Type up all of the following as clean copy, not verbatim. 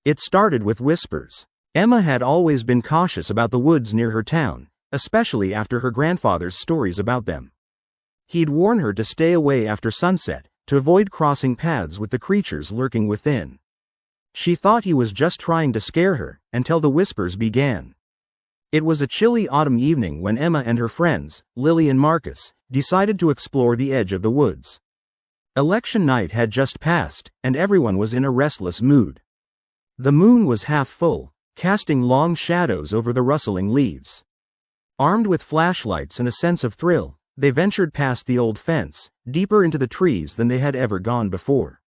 It started with whispers. Emma had always been cautious about the woods near her town, especially after her grandfather's stories about them. He'd warn her to stay away after sunset, to avoid crossing paths with the creatures lurking within. She thought he was just trying to scare her, until the whispers began. It was a chilly autumn evening when Emma and her friends, Lily and Marcus, decided to explore the edge of the woods. Election night had just passed, and everyone was in a restless mood. The moon was half full, casting long shadows over the rustling leaves. Armed with flashlights and a sense of thrill, they ventured past the old fence, deeper into the trees than they had ever gone before.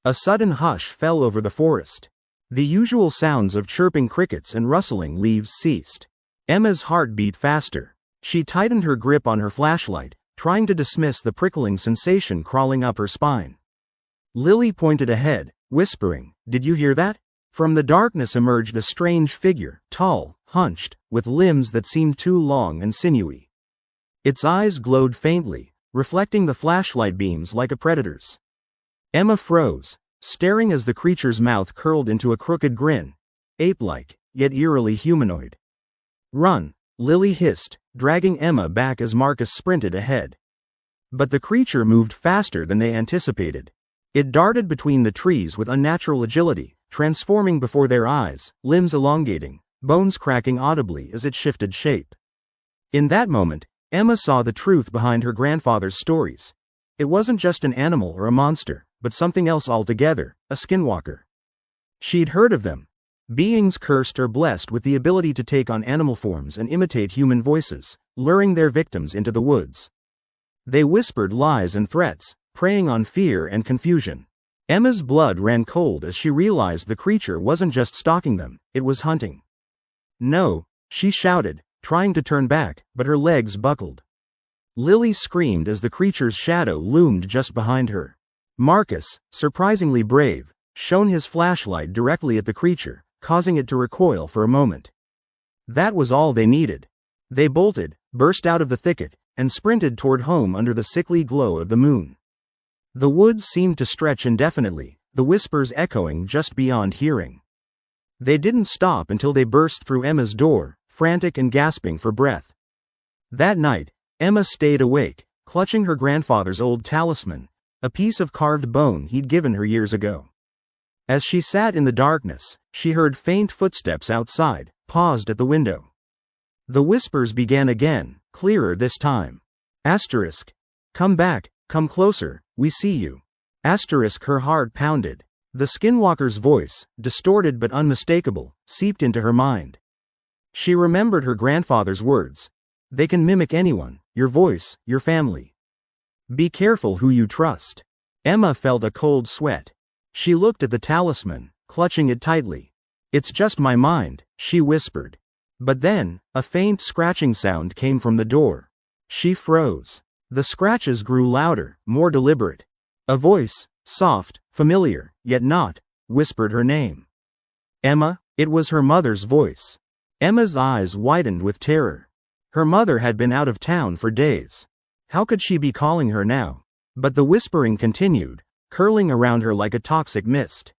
A sudden hush fell over the forest. The usual sounds of chirping crickets and rustling leaves ceased. Emma's heart beat faster. She tightened her grip on her flashlight, trying to dismiss the prickling sensation crawling up her spine. Lily pointed ahead, whispering, "Did you hear that?" From the darkness emerged a strange figure, tall, hunched, with limbs that seemed too long and sinewy. Its eyes glowed faintly, reflecting the flashlight beams like a predator's. Emma froze, staring as the creature's mouth curled into a crooked grin, ape-like, yet eerily humanoid. "Run," Lily hissed, dragging Emma back as Marcus sprinted ahead. But the creature moved faster than they anticipated. It darted between the trees with unnatural agility, transforming before their eyes, limbs elongating, bones cracking audibly as it shifted shape. In that moment, Emma saw the truth behind her grandfather's stories. It wasn't just an animal or a monster, but something else altogether, a skinwalker. She'd heard of them. Beings cursed or blessed with the ability to take on animal forms and imitate human voices, luring their victims into the woods. They whispered lies and threats, preying on fear and confusion. Emma's blood ran cold as she realized the creature wasn't just stalking them, it was hunting. "No," she shouted, trying to turn back, but her legs buckled. Lily screamed as the creature's shadow loomed just behind her. Marcus, surprisingly brave, shone his flashlight directly at the creature, causing it to recoil for a moment. That was all they needed. They bolted, burst out of the thicket, and sprinted toward home under the sickly glow of the moon. The woods seemed to stretch indefinitely, the whispers echoing just beyond hearing. They didn't stop until they burst through Emma's door, frantic and gasping for breath. That night, Emma stayed awake, clutching her grandfather's old talisman, a piece of carved bone he'd given her years ago. As she sat in the darkness, she heard faint footsteps outside, paused at the window. The whispers began again, clearer this time. Asterisk. "Come back, come closer, we see you." Asterisk. Her heart pounded. The skinwalker's voice, distorted but unmistakable, seeped into her mind. She remembered her grandfather's words. "They can mimic anyone, your voice, your family. Be careful who you trust." Emma felt a cold sweat. She looked at the talisman, clutching it tightly. "It's just my mind," she whispered. But then, a faint scratching sound came from the door. She froze. The scratches grew louder, more deliberate. A voice, soft, familiar, yet not, whispered her name. "Emma." It was her mother's voice. Emma's eyes widened with terror. Her mother had been out of town for days. How could she be calling her now? But the whispering continued, curling around her like a toxic mist.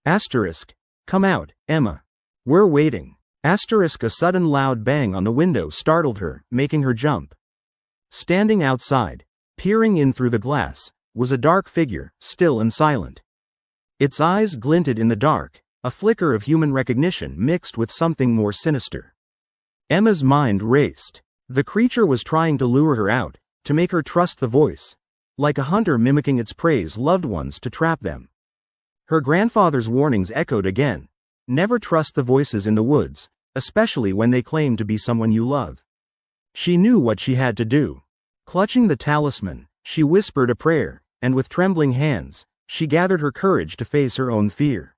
Asterisk. "Come out, Emma. We're waiting." Asterisk. A sudden loud bang on the window startled her, making her jump. Standing outside, peering in through the glass, was a dark figure, still and silent. Its eyes glinted in the dark, a flicker of human recognition mixed with something more sinister. Emma's mind raced. The creature was trying to lure her out, to make her trust the voice, like a hunter mimicking its prey's loved ones to trap them. Her grandfather's warnings echoed again. Never trust the voices in the woods, especially when they claim to be someone you love. She knew what she had to do. Clutching the talisman, she whispered a prayer, and with trembling hands, she gathered her courage to face her own fear.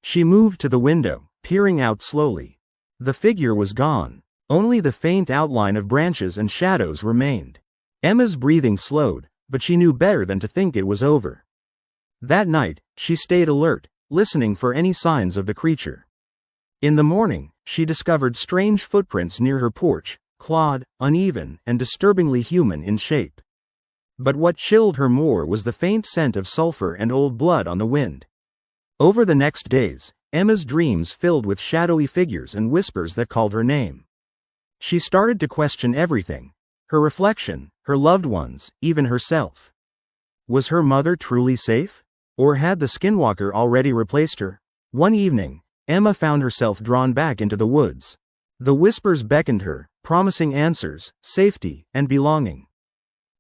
She moved to the window, peering out slowly. The figure was gone. Only the faint outline of branches and shadows remained. Emma's breathing slowed, but she knew better than to think it was over. That night, she stayed alert, listening for any signs of the creature. In the morning, she discovered strange footprints near her porch, clawed, uneven, and disturbingly human in shape. But what chilled her more was the faint scent of sulfur and old blood on the wind. Over the next days, Emma's dreams filled with shadowy figures and whispers that called her name. She started to question everything: her reflection, her loved ones, even herself. Was her mother truly safe? Or had the Skinwalker already replaced her? One evening, Emma found herself drawn back into the woods. The whispers beckoned her, promising answers, safety, and belonging.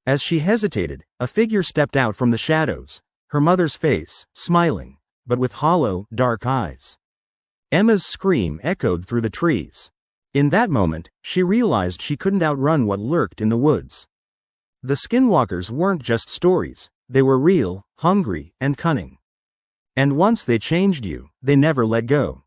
As she hesitated, a figure stepped out from the shadows, her mother's face, smiling, but with hollow, dark eyes. Emma's scream echoed through the trees. In that moment, she realized she couldn't outrun what lurked in the woods. The Skinwalkers weren't just stories, they were real, hungry, and cunning. And once they changed you, they never let go.